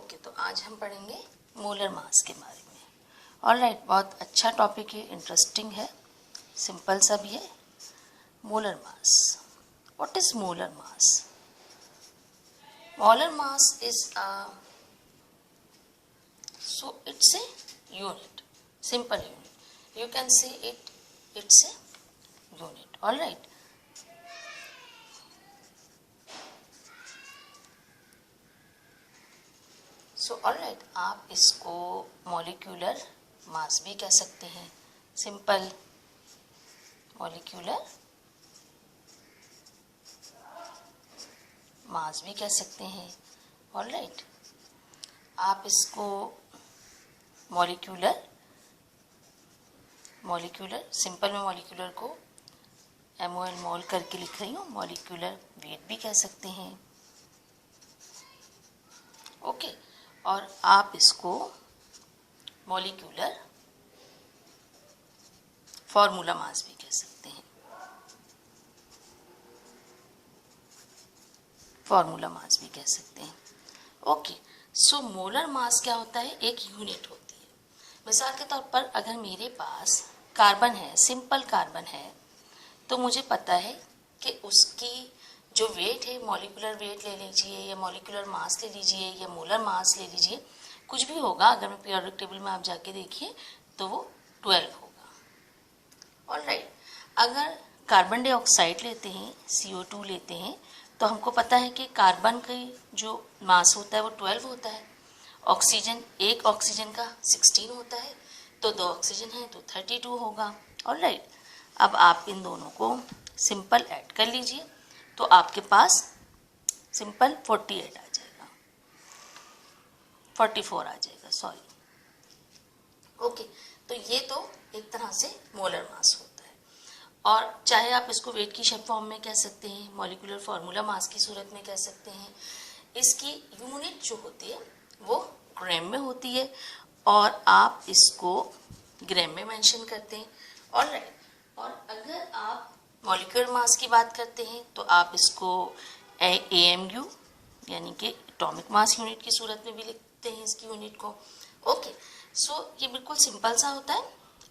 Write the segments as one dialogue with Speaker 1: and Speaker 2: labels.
Speaker 1: Okay, तो आज हम पढ़ेंगे मोलर मास के बारे में। ऑलराइट, बहुत अच्छा टॉपिक है, इंटरेस्टिंग है, सिंपल सा भी है। Molar mass, what is molar mass? Molar mass is it's a unit, simple unit. You can say it's a unit. Alright. Alright, आप इसको मॉलिक्यूलर मास भी कह सकते हैं, सिंपल मॉलिक्यूलर मास भी कह सकते हैं। ऑलराइट, आप इसको मॉलिक्यूलर सिंपल में मॉलिक्यूलर को MOL मोल करके लिख रही हूँ, मॉलिक्यूलर वेट भी कह सकते हैं। ओके, और आप इसको मॉलिक्यूलर फॉर्मूला मास भी कह सकते हैं, फॉर्मूला मास भी कह सकते हैं। ओके, सो मोलर मास क्या होता है? एक यूनिट होती है। मिसाल के तौर पर अगर मेरे पास कार्बन है, सिंपल कार्बन है, तो मुझे पता है कि उसकी जो वेट है, मॉलिक्यूलर वेट ले लीजिए या मॉलिक्यूलर मास ले लीजिए या मोलर मास ले लीजिए, कुछ भी होगा। अगर मैं पीरियोडिक टेबल में आप जाके देखिए तो वो 12 होगा। ऑलराइट, अगर कार्बन डाइऑक्साइड लेते हैं, CO2 लेते हैं, तो हमको पता है कि कार्बन की जो मास होता है वो 12 होता है। ऑक्सीजन, एक ऑक्सीजन का 16 होता है, तो 2 ऑक्सीजन है तो 32 होगा। ऑलराइट, अब आप इन दोनों को सिंपल ऐड कर लीजिए तो आपके पास सिंपल 48 आ जाएगा, 44 आ जाएगा, सॉरी। ओके, तो ये तो एक तरह से मोलर मास होता है। और चाहे आप इसको वेट की शेप फॉर्म में कह सकते हैं, मॉलिक्यूलर फार्मूला मास की सूरत में कह सकते हैं। इसकी यूनिट जो होती है वो ग्राम में होती है और आप इसको ग्राम में मेंशन करते हैं। ऑलराइट, और अगर आप मॉलिक्यूलर मास की बात करते हैं तो आप इसको AMU यानी कि एटॉमिक मास यूनिट की सूरत में भी लिखते हैं इसकी यूनिट को। ओके, सो ये बिल्कुल सिंपल सा होता है।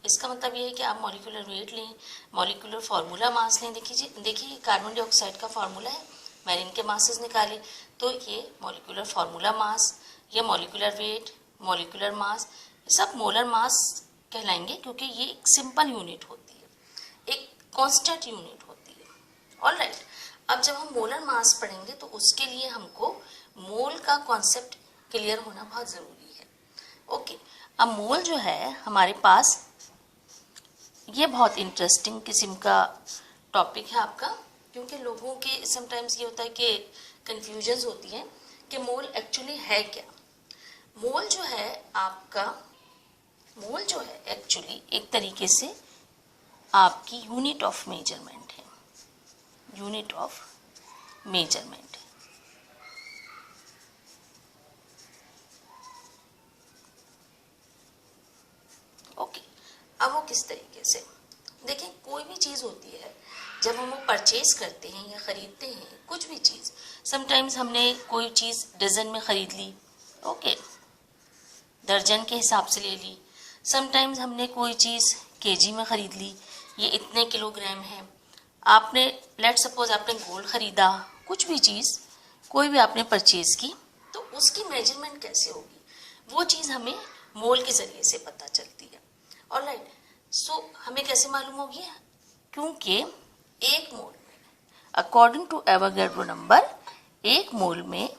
Speaker 1: इसका मतलब ये है कि आप मॉलिक्यूलर वेट लें, मॉलिक्यूलर फार्मूला मास लें। देखिए कार्बन डाइऑक्साइड का फार्मूला है, मैंने इनके मासेस निकाले, तो ये मॉलिक्यूलर फार्मूला मास या मॉलिक्यूलर वेट, मॉलिक्यूलर मास, सब मोलर मास कहलाएंगे क्योंकि ये एक सिंपल यूनिट होती है, एक कांस्टेंट यूनिट होती है। ऑलराइट, अब जब हम मोलर मास पढ़ेंगे तो उसके लिए हमको मोल का कॉन्सेप्ट क्लियर होना बहुत ज़रूरी है। ओके, अब मोल जो है हमारे पास, ये बहुत इंटरेस्टिंग किस्म का टॉपिक है आपका, क्योंकि लोगों के समटाइम्स ये होता है कि कन्फ्यूजन्स होती हैं कि मोल एक्चुअली है क्या। मोल जो है आपका, मोल जो है एक्चुअली एक तरीके से आपकी यूनिट ऑफ मेजरमेंट है, यूनिट ऑफ मेजरमेंट है। ओके, अब वो किस तरीके से, देखें, कोई भी चीज़ होती है जब हम वो परचेज करते हैं या ख़रीदते हैं, कुछ भी चीज़, समटाइम्स हमने कोई चीज़ डजन में ख़रीद ली, ओके, दर्जन के हिसाब से ले ली। समटाइम्स हमने कोई चीज़ केजी में ख़रीद ली, ये इतने किलोग्राम है। आपने लेट सपोज आपने गोल्ड ख़रीदा, कुछ भी चीज़ कोई भी आपने परचेज़ की, तो उसकी मेजरमेंट कैसे होगी, वो चीज़ हमें मोल के ज़रिए से पता चलती है। ऑलराइट, सो हमें कैसे मालूम होगी? क्योंकि एक मोल में, अकॉर्डिंग टू एवोगैड्रो नंबर, एक मोल में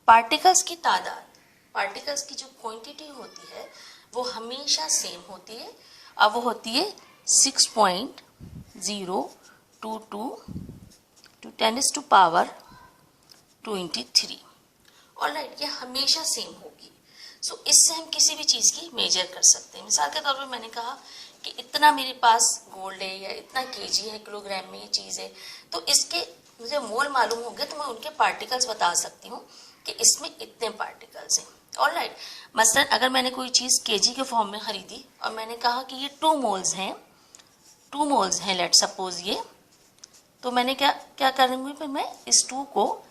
Speaker 1: पार्टिकल्स की तादाद, पार्टिकल्स की जो क्वांटिटी होती है वो हमेशा सेम होती है। अब वो होती है 6.022 to 10⁻23। ऑलराइट, ये हमेशा सेम होगी। सो इससे हम किसी भी चीज़ की मेजर कर सकते हैं। मिसाल के तौर पर मैंने कहा कि इतना मेरे पास गोल्ड है या इतना केजी है, किलोग्राम में ये चीज़ है, तो इसके मुझे मोल मालूम होंगे तो मैं उनके पार्टिकल्स बता सकती हूँ कि इसमें इतने पार्टिकल्स हैं। ऑलराइट, मसलन अगर मैंने कोई चीज़ केजी के फॉर्म में ख़रीदी और मैंने कहा कि ये 2 मोल्स हैं, 2 मोल्स हैं लेट सपोज ये, तो मैंने क्या करूँगी, फिर मैं इस 2 को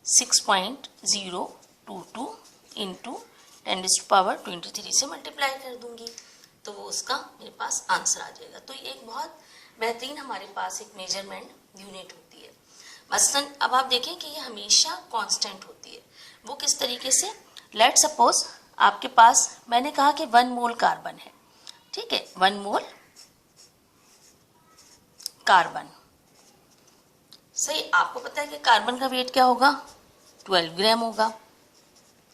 Speaker 1: 6.022 इंटू 10⁻23 से मल्टीप्लाई कर दूंगी तो वो उसका मेरे पास आंसर आ जाएगा। तो ये एक बहुत बेहतरीन हमारे पास एक मेजरमेंट यूनिट होती है। मसलन अब आप देखें कि ये हमेशा कांस्टेंट होती है। वो किस तरीके से, लेट सपोज आपके पास मैंने कहा कि 1 मोल कार्बन है, ठीक है, 1 मोल कार्बन। सही, आपको पता है कि कार्बन का वेट क्या होगा, 12 ग्राम होगा,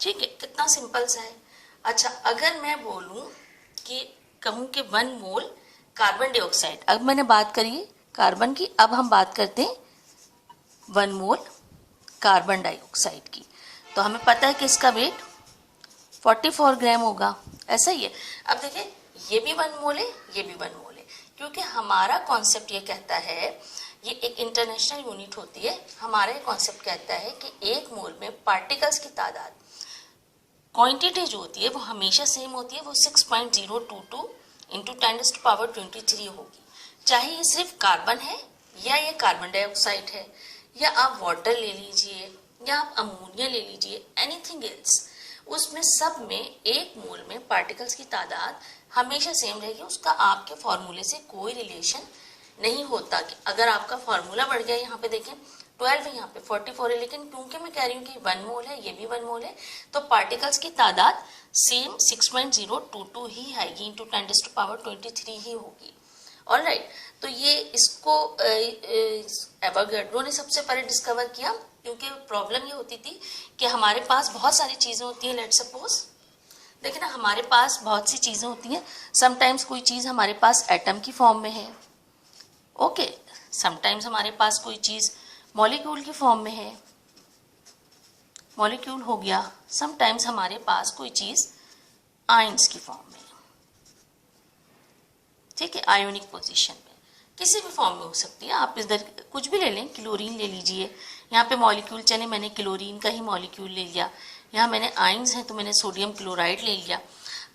Speaker 1: ठीक है, कितना सिंपल सा है। अच्छा, अगर मैं बोलूं कि कहूं कि 1 मोल कार्बन डाइऑक्साइड, अब मैंने बात करी कार्बन की, अब हम बात करते हैं 1 मोल कार्बन डाइऑक्साइड की, तो हमें पता है कि इसका वेट 44 ग्राम होगा, ऐसा ही है। अब देखिए ये भी 1 मोल है, ये भी 1 मोल है, क्योंकि हमारा कॉन्सेप्ट ये कहता है, ये एक इंटरनेशनल यूनिट होती है, हमारा कॉन्सेप्ट कहता है कि 1 मोल में पार्टिकल्स की तादाद, क्वांटिटी जो होती है वो हमेशा सेम होती है, वो 6.022 इंटू 10⁻23 होगी, चाहे ये सिर्फ कार्बन है या ये कार्बन डाइऑक्साइड है, या आप वाटर ले लीजिए या आप अमोनिया ले लीजिए, एनीथिंग एल्स, उसमें सब में 1 मोल में पार्टिकल्स की तादाद हमेशा सेम रहेगी। उसका आपके फॉर्मूले से कोई रिलेशन नहीं होता कि अगर आपका फॉर्मूला बढ़ गया, यहाँ पे देखें 12 है, यहाँ पे 44 है, लेकिन क्योंकि मैं कह रही हूँ कि 1 मोल है, ये भी 1 मोल है, तो पार्टिकल्स की तादाद सेम 6.022 ही आएगी, इंटू 10⁻23 ही होगी। ऑलराइट, तो ये इसको एवोगाड्रो ने सबसे पहले डिस्कवर किया, क्योंकि प्रॉब्लम ये होती थी कि हमारे पास बहुत सारी चीजें होती हैं। लेट सपोज देखिए ना, हमारे पास बहुत सी चीजें होती हैं, समटाइम्स कोई चीज हमारे पास एटम की फॉर्म में है, ओके, समटाइम्स हमारे पास कोई चीज मॉलिक्यूल की फॉर्म में है, मॉलिक्यूल हो गया, समटाइम्स हमारे पास कोई चीज आयंस की फॉर्म में, ठीक है, आयोनिक पोजीशन में, किसी भी फॉर्म में हो सकती है। आप इधर कुछ भी ले लें, क्लोरीन ले लीजिए, यहाँ पे मॉलिक्यूल चले, मैंने क्लोरीन का ही मॉलिक्यूल ले लिया, यहाँ मैंने आयंस है तो मैंने सोडियम क्लोराइड ले लिया।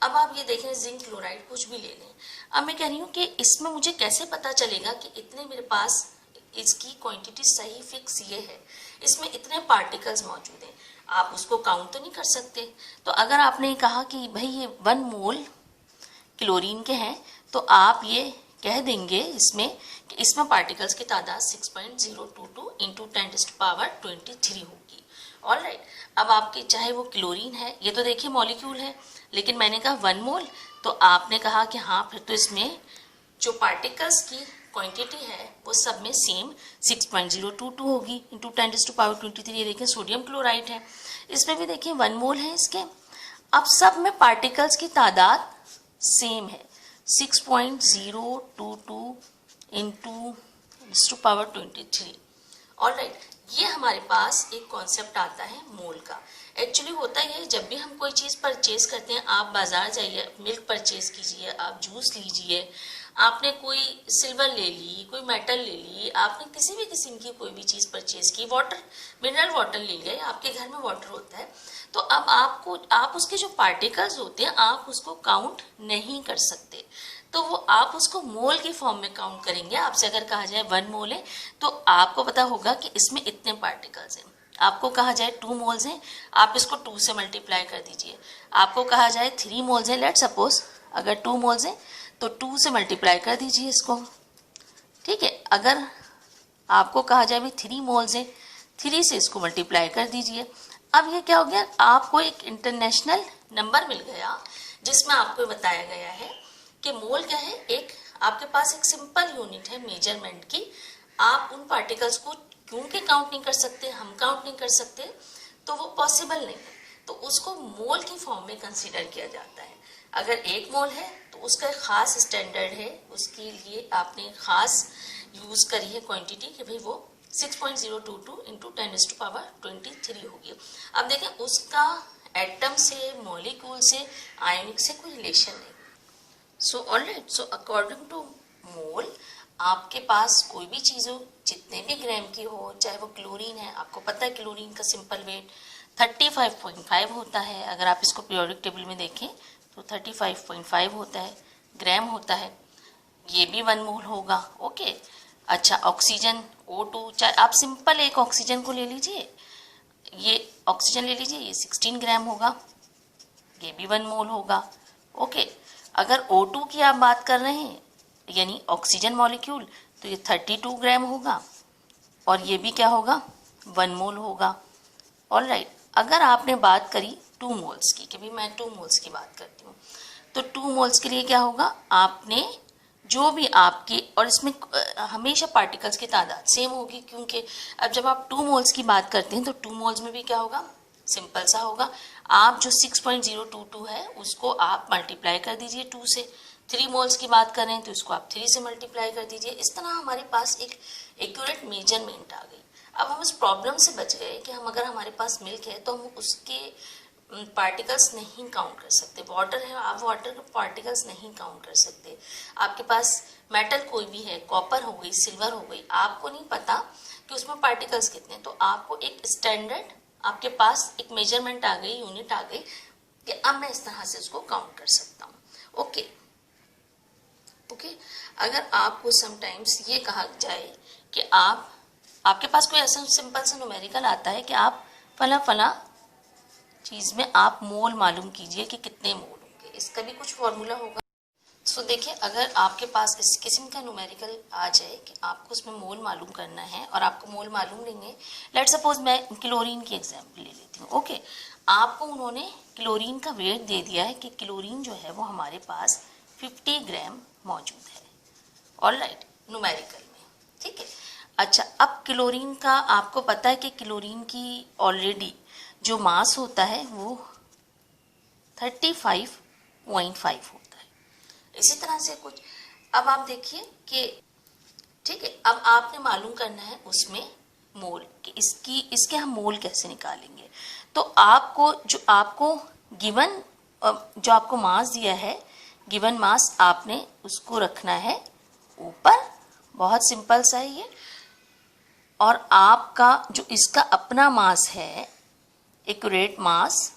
Speaker 1: अब आप ये देखें जिंक क्लोराइड कुछ भी ले लें। अब मैं कह रही हूँ कि इसमें मुझे कैसे पता चलेगा कि इतने मेरे पास इसकी क्वांटिटी सही फिक्स ये है, इसमें इतने पार्टिकल्स मौजूद हैं, आप उसको काउंट तो नहीं कर सकते। तो अगर आपने कहा कि भाई ये 1 मोल क्लोरीन के हैं, तो आप ये कह देंगे इसमें कि इसमें पार्टिकल्स की तादाद 6.022 इंटू 10⁻23 होगी। ऑलराइट, अब आपके चाहे वो क्लोरीन है, ये तो देखिए मॉलिक्यूल है, लेकिन मैंने कहा 1 मोल, तो आपने कहा कि हाँ फिर तो इसमें जो पार्टिकल्स की क्वांटिटी है वो सब में सेम 6.022 होगी इंटू 10⁻23। ये देखिए सोडियम क्लोराइड है, इसमें भी देखिए 1 मोल है इसके, अब सब में पार्टिकल्स की तादाद सेम है 6.022 इंटू 10⁻23। ऑलराइट, ये हमारे पास एक कॉन्सेप्ट आता है मोल का। एक्चुअली होता है जब भी हम कोई चीज़ परचेज करते हैं, आप बाजार जाइए, मिल्क परचेज कीजिए, आप जूस लीजिए, आपने कोई सिल्वर ले ली, कोई मेटल ले ली, आपने किसी भी किस्म की कोई भी चीज़ परचेज की, वाटर मिनरल वाटर ले लिया, आपके घर में वाटर होता है, तो अब आप उसके जो पार्टिकल्स होते हैं आप उसको काउंट नहीं कर सकते, तो वो आप उसको मोल की फॉर्म में काउंट करेंगे। आपसे अगर कहा जाए 1 मोल है तो आपको पता होगा कि इसमें इतने पार्टिकल्स हैं। आपको कहा जाए 2 मोल्स हैं, आप इसको 2 से मल्टीप्लाई कर दीजिए। आपको कहा जाए 3 मोल्स हैं, लेट सपोज अगर 2 मोल्स हैं तो 2 से मल्टीप्लाई कर दीजिए इसको, ठीक है। अगर आपको कहा जाए भी 3 मोल्स हैं, 3 से इसको मल्टीप्लाई कर दीजिए। अब ये क्या हो गया, आपको एक इंटरनेशनल नंबर मिल गया जिसमें आपको बताया गया है कि मोल क्या है, एक आपके पास एक सिंपल यूनिट है मेजरमेंट की। आप उन पार्टिकल्स को क्योंकि काउंट नहीं कर सकते, हम काउंट नहीं कर सकते, तो वो पॉसिबल नहीं है, तो उसको मोल की फॉर्म में कंसीडर किया जाता है। अगर 1 मोल है तो उसका एक खास स्टैंडर्ड है, उसके लिए आपने खास यूज करी है क्वांटिटी कि भाई वो 6.022 इंटू 10⁻23 होगी। अब देखें उसका एटम से, मॉलिक्यूल से, आयनिक से कोई रिलेशन नहीं। So all right, so according to mole आपके पास कोई भी चीज़ हो, जितने भी ग्राम की हो, चाहे वो क्लोरीन है, आपको पता है क्लोरीन का सिंपल वेट 35.5 होता है। अगर आप इसको पीरियोडिक टेबल में देखें तो 35.5 होता है, ग्राम होता है, ये भी 1 मोल होगा, ओके। अच्छा, ऑक्सीजन O2, चाहे आप सिंपल एक ऑक्सीजन को ले लीजिए, ये ऑक्सीजन ले लीजिए, ये 16 ग्राम होगा, ये भी 1 मोल होगा। ओके, अगर O2 की आप बात कर रहे हैं यानी ऑक्सीजन मॉलिक्यूल, तो ये 32 ग्राम होगा और ये भी क्या होगा, 1 मोल होगा। ऑलराइट, अगर आपने बात करी 2 मोल्स की, कि भाई मैं 2 मोल्स की बात करती हूँ, तो 2 मोल्स के लिए क्या होगा, आपने जो भी आपके, और इसमें हमेशा पार्टिकल्स की तादाद सेम होगी, क्योंकि अब जब आप 2 मोल्स की बात करते हैं तो 2 मोल्स में भी क्या होगा, सिंपल सा होगा, आप जो 6.022 है उसको आप मल्टीप्लाई कर दीजिए 2 से। 3 मोल्स की बात करें तो इसको आप 3 से मल्टीप्लाई कर दीजिए। इस तरह हमारे पास एक एक्यूरेट मेजरमेंट आ गई। अब हम इस प्रॉब्लम से बच गए कि हम अगर हमारे पास मिल्क है तो हम उसके पार्टिकल्स नहीं काउंट कर सकते। वाटर है, आप वाटर के पार्टिकल्स नहीं काउंट कर सकते। आपके पास मेटल कोई भी है, कॉपर हो गई, सिल्वर हो गई, आपको नहीं पता कि उसमें पार्टिकल्स कितने, तो आपको एक स्टैंडर्ड, आपके पास एक मेजरमेंट आ गई, यूनिट आ गई कि अब मैं इस तरह से उसको काउंट कर सकता हूँ। ओके, अगर आपको समटाइम्स ये कहा जाए कि आपके पास कोई ऐसा सिंपल सा न्यूमेरिकल आता है कि आप फला फला चीज में आप मोल मालूम कीजिए कि कितने मोल होंगे, इसका भी कुछ फॉर्मूला होगा। सो देखिए, अगर आपके पास इस किस्म का न्यूमेरिकल आ जाए कि आपको उसमें मोल मालूम करना है और आपको मोल मालूम नहीं है, लेट सपोज मैं क्लोरीन की एग्जांपल ले लेती हूँ। ओके, आपको उन्होंने क्लोरीन का वेट दे दिया है कि क्लोरीन जो है वो हमारे पास 50 ग्राम मौजूद है, ऑलराइट, न्यूमेरिकल में, ठीक है। अच्छा, अब क्लोरीन का आपको पता है कि क्लोरीन की ऑलरेडी जो मास होता है वो 35.5 होता है। इसी तरह से कुछ, अब आप देखिए कि ठीक है, अब आपने मालूम करना है उसमें मोल कि इसके हम मोल कैसे निकालेंगे। तो आपको गिवन जो आपको मास दिया है, गिवन मास आपने उसको रखना है ऊपर, बहुत सिंपल सा है ये, और आपका जो इसका अपना मास है, accurate mass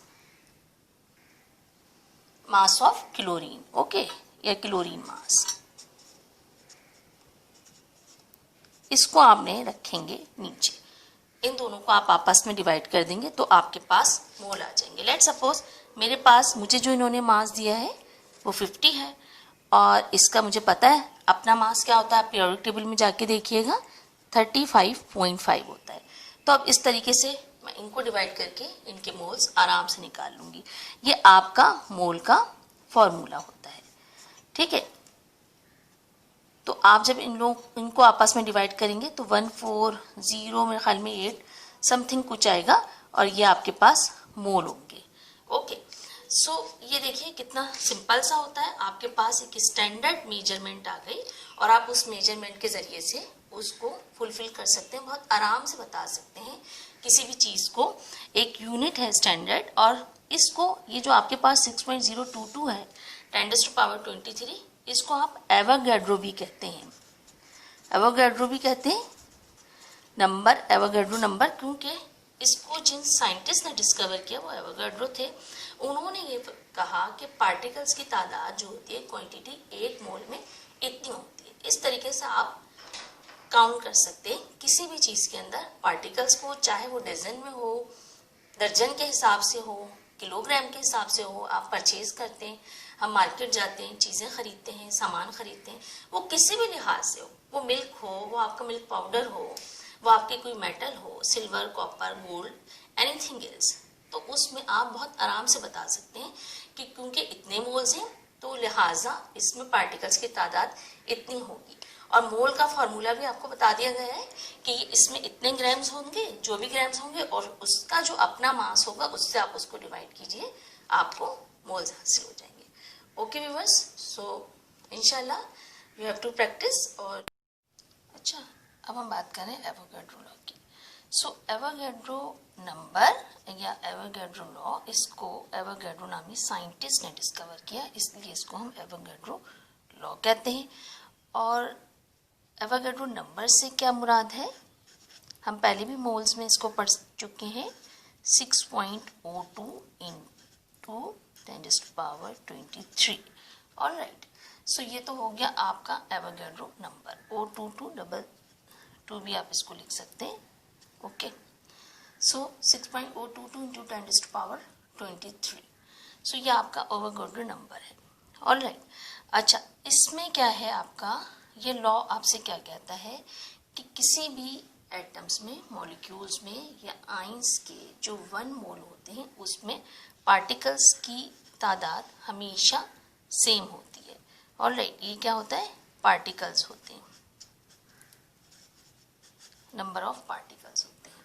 Speaker 1: of chlorine, okay, या क्लोरीन मास, इसको आपने रखेंगे नीचे। इन दोनों को आप आपस में डिवाइड कर देंगे तो आपके पास मोल आ जाएंगे। लेट सपोज मेरे पास, मुझे जो इन्होंने मास दिया है वो 50 है और इसका मुझे पता है अपना मास क्या होता है, आप पीरियोडिक टेबल में जाके देखिएगा 35.5 होता है। तो अब इस तरीके से मैं इनको डिवाइड करके इनके मोल्स आराम से निकाल लूंगी। ये आपका मोल का फॉर्मूला होता है, ठीक है। तो आप जब इनको आपस में डिवाइड करेंगे तो 140 मेरे ख्याल में 8 समथिंग कुछ आएगा और ये आपके पास मोल होंगे। ओके, सो ये देखिए कितना सिंपल सा होता है। आपके पास एक स्टैंडर्ड मेजरमेंट आ गई और आप उस मेजरमेंट के जरिए से उसको फुलफिल कर सकते हैं, बहुत आराम से बता सकते हैं किसी भी चीज को। एक यूनिट है स्टैंडर्ड, और इसको, ये जो आपके पास 6.022 है 10⁻23, इसको आप एवोगैड्रो भी कहते हैं। एवोगैड्रो भी कहते हैं नंबर, एवोगैड्रो नंबर, क्योंकि इसको जिन साइंटिस्ट ने डिस्कवर किया वो एवोगैड्रो थे। उन्होंने ये कहा कि पार्टिकल्स की तादाद जो होती है, क्वांटिटी 1 मोल में इतनी होती है। इस तरीके से आप काउंट कर सकते हैं किसी भी चीज के अंदर पार्टिकल्स को, चाहे वो डजन में हो, दर्जन के हिसाब से हो, किलोग्राम के हिसाब से हो। आप परचेज करते हैं, हम मार्केट जाते हैं, चीजें खरीदते हैं, सामान खरीदते हैं, वो किसी भी लिहाज से हो, वो मिल्क हो, वो आपका मिल्क पाउडर हो, वो आपके कोई मेटल हो, silver, copper, gold, anything else, तो उसमें आप बहुत आराम से बता सकते हैं कि क्योंकि इतने मोल्स हैं तो लिहाजा इसमें पार्टिकल्स की तादाद इतनी होगी। और मोल का फॉर्मूला भी आपको बता दिया गया है कि इसमें इतने ग्राम्स होंगे, जो भी ग्राम्स होंगे, और उसका जो अपना मास होगा उससे आप उसको डिवाइड कीजिए, आपको मोल्स हासिल हो जाएंगे। ओके व्यूअर्स, सो इंशाल्लाह यू हैव टू प्रैक्टिस। और अच्छा, अब हम बात करें एवोगैड्रो लॉ की। सो एवोगैड्रो नंबर या एवोगैड्रो लॉ, इसको एवोगैड्रो नामी साइंटिस्ट ने डिस्कवर किया, इसलिए इसको हम एवोगैड्रो लॉ कहते हैं। और एवोगैड्रो नंबर से क्या मुराद है, हम पहले भी मोल्स में इसको पढ़ चुके हैं, 6.02 into 10⁻23। ऑलराइट, सो ये तो हो गया आपका एवोगैड्रो नंबर, O2222 भी आप इसको लिख सकते हैं। ओके, सो 6.022 इंटू 10⁻23। सो ये आपका ओवोगाड्रो नंबर है। ऑलराइट, अच्छा इसमें क्या है आपका, ये लॉ आपसे क्या कहता है कि किसी भी एटम्स में, मॉलिक्यूल्स में या आइंस के जो 1 मोल होते हैं उसमें पार्टिकल्स की तादाद हमेशा सेम होती है। ऑलराइट, ये क्या होता है, पार्टिकल्स होते हैं, नंबर ऑफ पार्टिकल्स होते हैं,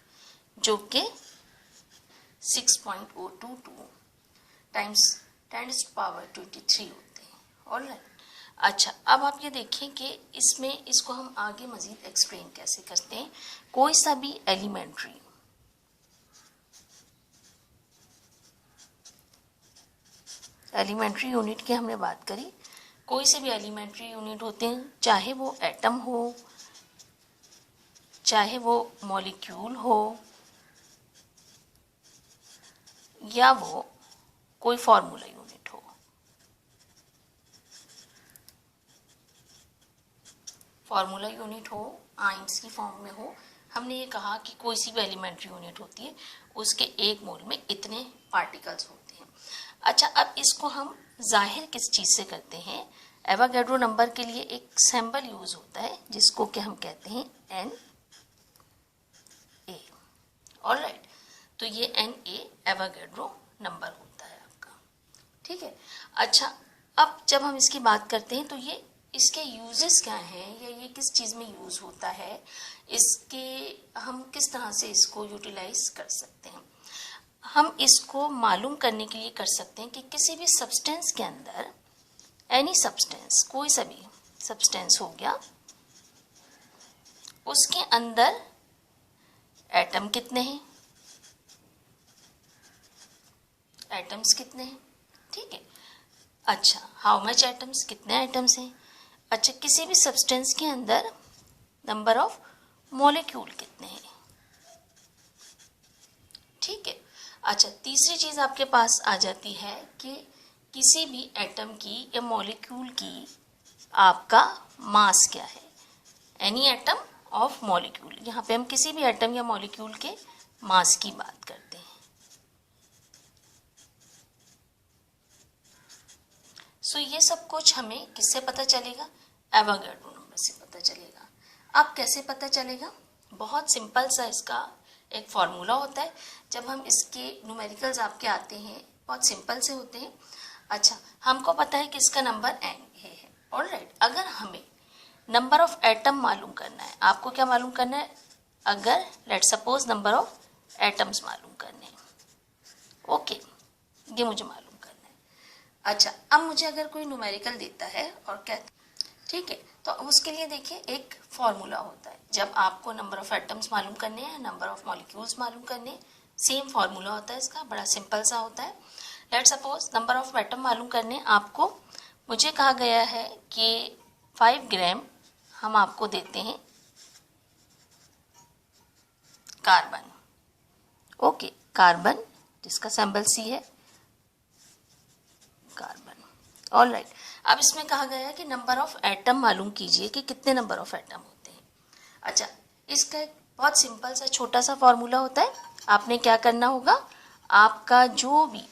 Speaker 1: जो कि 6.022 टाइम्स 10⁻23 होते हैं। ऑलराइट, अच्छा अब आप ये देखें कि इसमें इसको हम आगे मजीद एक्सप्लेन कैसे करते हैं। कोई सा भी एलिमेंट्री यूनिट की हमने बात करी, कोई से भी एलिमेंट्री यूनिट होते हैं, चाहे वो एटम हो, चाहे वो मॉलिक्यूल हो, या वो कोई फॉर्मूला यूनिट हो। फॉर्मूला यूनिट हो, आइंस की फॉर्म में हो, हमने ये कहा कि कोई सी भी एलिमेंट्री यूनिट होती है उसके 1 मोल में इतने पार्टिकल्स होते हैं। अच्छा अब इसको हम जाहिर किस चीज से करते हैं, एवोगाड्रो नंबर के लिए एक सिंबल यूज होता है जिसको कि हम कहते हैं Na। ऑलराइट, तो ये Na एवोगाड्रो नंबर होता है आपका, ठीक है। अच्छा अब जब हम इसकी बात करते हैं तो ये इसके यूजेस क्या हैं या ये किस चीज़ में यूज़ होता है, इसके हम किस तरह से इसको यूटिलाइज कर सकते हैं। हम इसको मालूम करने के लिए कर सकते हैं कि किसी भी सब्सटेंस के अंदर, एनी सब्सटेंस, कोई सा भी सब्सटेंस हो गया, उसके अंदर एटम कितने हैं, एटम्स कितने हैं, ठीक है। अच्छा हाउ मच एटम्स, कितने एटम्स हैं। अच्छा किसी भी सब्सटेंस के अंदर नंबर ऑफ मॉलिक्यूल कितने हैं, ठीक है। अच्छा तीसरी चीज आपके पास आ जाती है कि किसी भी एटम की या मॉलिक्यूल की आपका मास क्या है, एनी एटम ऑफ मॉलिक्यूल। यहाँ पे हम किसी भी एटम या मॉलिक्यूल के मास की बात करते हैं। सो ये सब कुछ हमें किससे पता चलेगा, एवोगाड्रो नंबर से पता चलेगा। अब कैसे पता चलेगा, बहुत सिंपल सा इसका एक फॉर्मूला होता है। जब हम इसके न्यूमेरिकल्स आपके आते हैं बहुत सिंपल से होते हैं। अच्छा हमको पता है कि इसका नंबर n है। ऑलराइट, अगर हमें नंबर ऑफ एटम मालूम करना है, आपको क्या मालूम करना है, अगर let suppose number of atoms मालूम करने हैं, ओके ये मुझे मालूम करना है। अच्छा अब मुझे अगर कोई न्यूमेरिकल देता है और कहता, ठीक है, तो उसके लिए देखिए एक फॉर्मूला होता है। जब आपको नंबर ऑफ एटम्स मालूम करने हैं, नंबर ऑफ मॉलिक्यूल्स मालूम करने, सेम फॉर्मूला होता है इसका, बड़ा सिंपल सा होता है। Let suppose number of atom मालूम करने आपको, मुझे कहा गया है कि 5 ग्राम हम आपको देते हैं कार्बन, ओके कार्बन जिसका सिंबल C है, कार्बन। ऑलराइट, अब इसमें कहा गया है कि नंबर ऑफ एटम मालूम कीजिए कि कितने नंबर ऑफ एटम होते हैं। अच्छा इसका एक बहुत सिंपल सा छोटा सा फॉर्मूला होता है। आपने क्या करना होगा, आपका जो भी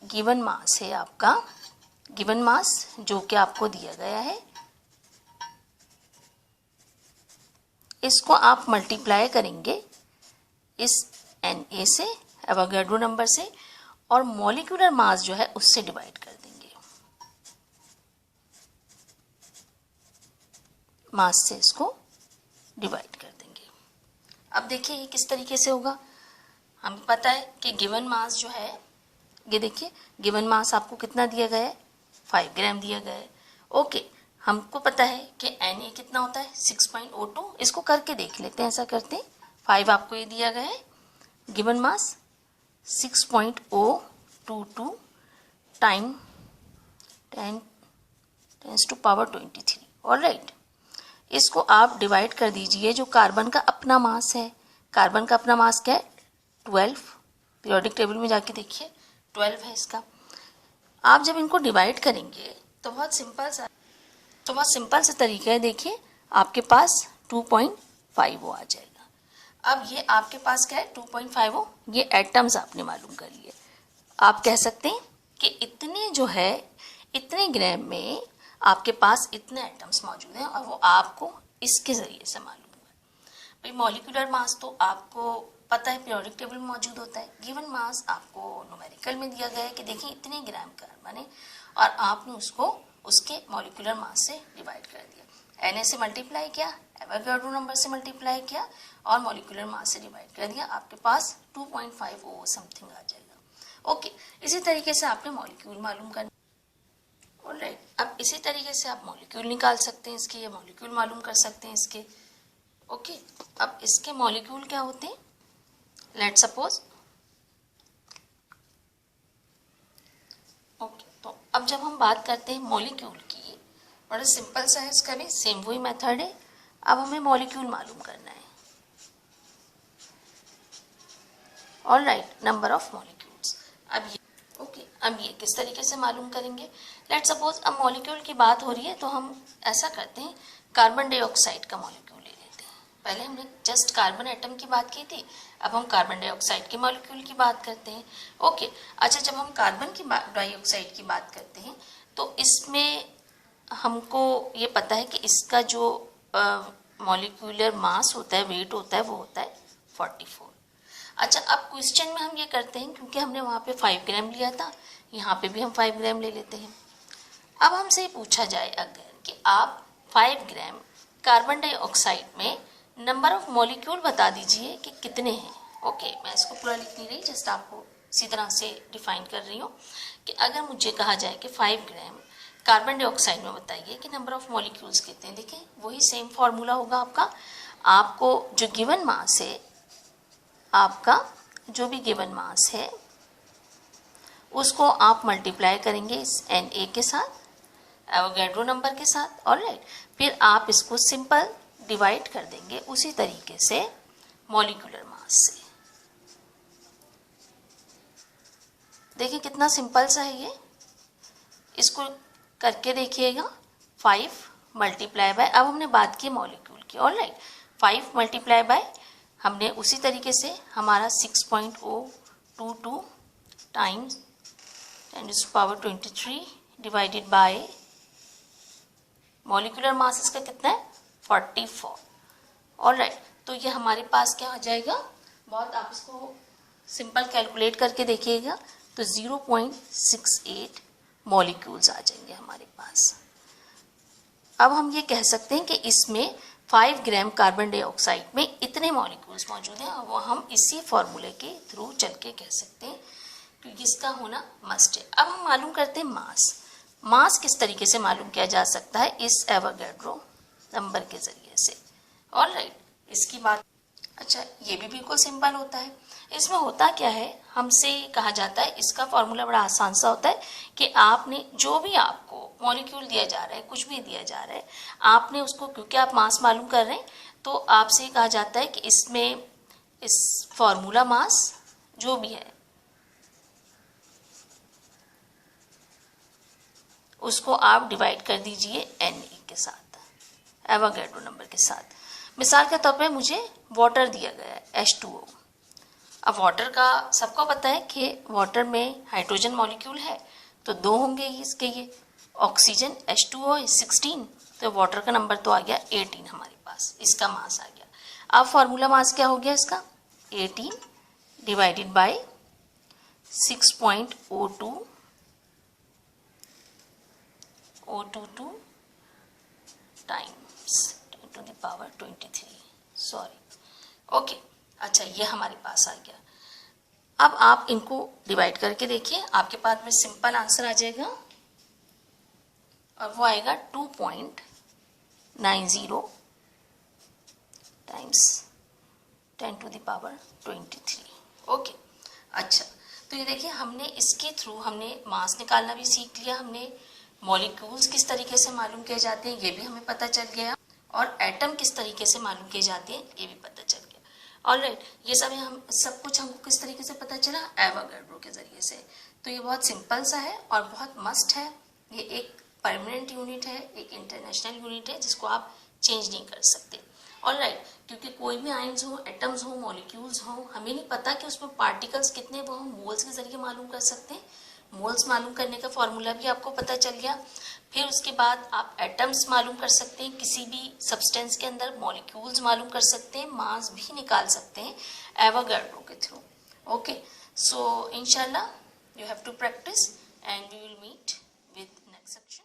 Speaker 1: गिवन मास है, आपका गिवन मास जो कि आपको दिया गया है, इसको आप मल्टीप्लाई करेंगे इस Na से, एवोगाड्रो नंबर से, और मॉलिक्यूलर मास जो है उससे डिवाइड कर देंगे, मास से इसको डिवाइड कर देंगे। अब देखिए ये किस तरीके से होगा, हमें पता है कि गिवन मास जो है, ये देखिए गिवन मास आपको कितना दिया गया है, 5 ग्राम दिया गया है। ओके हमको पता है कि Na कितना होता है 6.02, इसको करके देख लेते हैं, ऐसा करते हैं। 5 आपको ये दिया गया है, गिवन मास 6.022 टाइम 10⁻23। ऑलराइट, इसको आप डिवाइड कर दीजिए जो कार्बन का अपना मास है। कार्बन का अपना मास क्या है 12, पीरियोडिक टेबल में जाके देखिए 12 है इसका। आप जब इनको डिवाइड करेंगे तो बहुत सिंपल सा तरीका है, देखिए आपके पास 2.5 वो आ जाएगा। अब ये आपके पास क्या है 2.50, ये एटम्स आपने मालूम कर लिए। आप कह सकते हैं कि इतने जो है इतने ग्राम में आपके पास इतने एटम्स मौजूद हैं और वो आपको इसके ज़रिए से मालूम हुआ। भाई मॉलिक्यूलर मास तो आपको पता है पीरियोडिक टेबल में मौजूद होता है। गिवन मास आपको न्यूमेरिकल में दिया गया है कि देखिए इतने ग्राम कार्बन है और आपने उसको उसके मॉलिक्यूलर मास से डिवाइड कर दिया। Na से मल्टीप्लाई किया, एवोगाड्रो नंबर से मल्टीप्लाई किया और मॉलिक्यूलर मास से डिवाइड कर दिया, आपके पास 2.50 समथिंग आ जाएगा। ओके, इसी तरीके से आपने मॉलिक्यूल मालूम करना। ऑलराइट, अब इसी तरीके से आप मॉलिक्यूल निकाल सकते हैं इसके, या मॉलिक्यूल मालूम कर सकते हैं इसके। ओके, अब इसके मॉलिक्यूल क्या होते हैं, लेट सपोज। ओके, तो अब जब हम बात करते हैं मॉलिक्यूल की, बड़ा सिंपल सा है इसका भी, सेम वही मेथड है। अब हमें मॉलिक्यूल मालूम करना है। Alright, number of molecules. अब ये किस तरीके से मालूम करेंगे। लेट सपोज अब मॉलिक्यूल की बात हो रही है तो हम ऐसा करते हैं, कार्बन डाइऑक्साइड का मॉलिक्यूल ले लेते हैं। पहले हमने जस्ट कार्बन एटम की बात की थी, अब हम कार्बन डाइऑक्साइड के मॉलिक्यूल की बात करते हैं। ओके, अच्छा, जब हम कार्बन की डाइऑक्साइड की बात करते हैं तो इसमें हमको ये पता है कि इसका जो मॉलिक्यूलर मास होता है, वेट होता है, वो होता है 44। अच्छा, अब क्वेश्चन में हम ये करते हैं, क्योंकि हमने वहाँ पे 5 ग्राम लिया था, यहाँ पे भी हम 5 ग्राम ले लेते हैं। अब हमसे ये पूछा जाए अगर कि आप 5 ग्राम कार्बन डाइऑक्साइड में नंबर ऑफ मॉलिक्यूल बता दीजिए कि कितने हैं। ओके, मैं इसको पूरा लिख नहीं रही, जस्ट आपको इसी तरह से डिफाइन कर रही हूँ कि अगर मुझे कहा जाए कि 5 ग्राम कार्बन डाइऑक्साइड में बताइए कि नंबर ऑफ मॉलिक्यूल्स कितने हैं। देखिए वही सेम फॉर्मूला होगा आपका। आपको जो गिवन मास है, आपका जो भी गिवन मास है उसको आप मल्टीप्लाई करेंगे इस Na के साथ, एवोगाड्रो नंबर के साथ। ऑलराइट, फिर आप इसको सिंपल डिवाइड कर देंगे उसी तरीके से मॉलिक्यूलर मास से। देखिए कितना सिंपल सा है ये, इसको करके देखिएगा। 5 मल्टीप्लाई बाय, अब हमने बात की मॉलिक्यूल की। ऑलराइट, 5 मल्टीप्लाई बाय हमने उसी तरीके से हमारा 6.022 times 10⁻23 divided by molecular mass इसका कितना है 44। ऑलराइट, तो ये हमारे पास क्या हो जाएगा, बहुत आप इसको सिंपल कैलकुलेट करके देखिएगा तो 0.68 मॉलिक्यूल्स आ जाएंगे हमारे पास। अब हम ये कह सकते हैं कि इसमें 5 ग्राम कार्बन डाइऑक्साइड में इतने मॉलिक्यूल्स मौजूद हैं, और वो हम इसी फॉर्मूले के थ्रू चल के कह सकते हैं, क्योंकि इसका होना मस्ट है। अब हम मालूम करते हैं मास। मास किस तरीके से मालूम किया जा सकता है, इस एवोगाड्रो नंबर के जरिए से। ऑलराइट, इसकी बात, अच्छा, ये भी बिल्कुल सिंपल होता है। इसमें होता क्या है, हमसे कहा जाता है, इसका फॉर्मूला बड़ा आसान सा होता है कि आपने जो भी आपको मॉलिक्यूल दिया जा रहा है, कुछ भी दिया जा रहा है, आपने उसको, क्योंकि आप मास मालूम कर रहे हैं, तो आपसे कहा जाता है कि इसमें इस फॉर्मूला मास जो भी है उसको आप डिवाइड कर दीजिए Na के साथ, एवोगाड्रो नंबर के साथ। मिसाल के तौर पे मुझे वाटर दिया गया है H2O। अब वाटर का सबको पता है कि वाटर में हाइड्रोजन मॉलिक्यूल है तो 2 होंगे इसके, ये ऑक्सीजन H2O 16, तो वाटर का नंबर तो आ गया 18 हमारे पास, इसका मास आ गया। अब फॉर्मूला मास क्या हो गया इसका 18 divided by 6.022 times 10⁻23, sorry. Okay, अच्छा, ये हमारे पास आ गया। अब आप इनको डिवाइड करके देखिए, आपके पास में सिंपल आंसर आ जाएगा और वो आएगा 2.90 टाइम्स 10⁻23। ओके, अच्छा, तो ये देखिए हमने इसके थ्रू हमने मास निकालना भी सीख लिया, हमने मॉलिक्यूल्स किस तरीके से मालूम किए जाते हैं ये भी हमें पता चल गया, और एटम किस तरीके से मालूम किए जाते हैं ये भी पता चल गया। ऑलराइट, ये सब कुछ हमको किस तरीके से पता चला, एवोगाड्रो के जरिए से। तो ये बहुत सिंपल सा है और बहुत मस्ट है। ये एक परमानेंट यूनिट है, एक इंटरनेशनल यूनिट है जिसको आप चेंज नहीं कर सकते। ऑलराइट, क्योंकि कोई भी आयंस हो, एटम्स हो, मॉलिक्यूल्स हो, हमें नहीं पता कि उसमें पार्टिकल्स कितने, वो हम मोल्स के जरिए मालूम कर सकते हैं। मोल्स मालूम करने का फॉर्मूला भी आपको पता चल गया। फिर उसके बाद आप एटम्स मालूम कर सकते हैं किसी भी सब्सटेंस के अंदर, मॉलिक्यूल्स मालूम कर सकते हैं, मास भी निकाल सकते हैं एवोगाड्रो के थ्रू। ओके, सो इंशाल्लाह you have to practice and we will meet with next section.